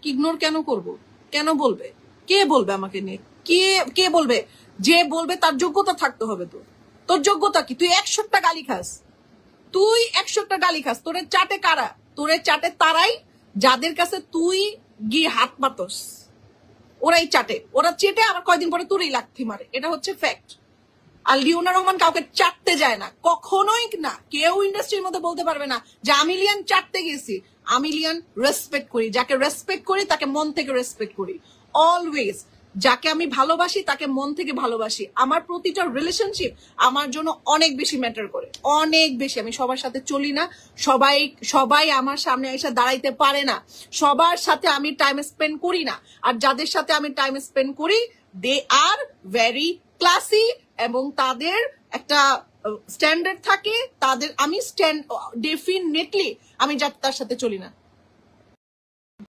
Ignore কেন করব? কেন বলবে? কে বলবে আমাকে নিয়ে? কে বলবে? যে বলবে তার যোগ্যতা থাকতে হবে। তোর যোগ্যতা কি? তুই 100টা গালি খাস, তোরে চাটে কারা? তোরে চাটে তারাই যাদের কাছে তুই গিয়ে হাত পাতস, ওরাই চাটে। ওরা চেটে আবার কয়দিন পরে তোরই লাথি মারে। এটা হচ্ছে ফ্যাক্ট। আর লিওনা রহমান কাউকে চাটতে যায় না, কখনোই না। কেউ ইন্ডাস্ট্রির মধ্যে বলতে পারবে না যে আমি লিয়ান চাটতে গেছি। আমি লিয়ান রেসপেক্ট করি, যাকে রেসপেক্ট করি তাকে মন থেকে রেসপেক্ট করি অলওয়েজ। যাকে আমি ভালোবাসি তাকে মন থেকে ভালোবাসি। আমার প্রতিটা রিলেশনশিপ আমার জন্য অনেক বেশি ম্যাটার করে, অনেক বেশি। আমি সবার সাথে চলি না, সবাই আমার সামনে এসে দাঁড়াইতে পারে না, সবার সাথে আমি টাইম স্পেন্ড করি না। আর যাদের সাথে আমি টাইম স্পেন্ড করি দে আর ভেরি ক্লাসি এবং তাদের একটা স্ট্যান্ডার্ড থাকে। তাদের আমি ডেফিনেটলি আমি তার সাথে চলি না।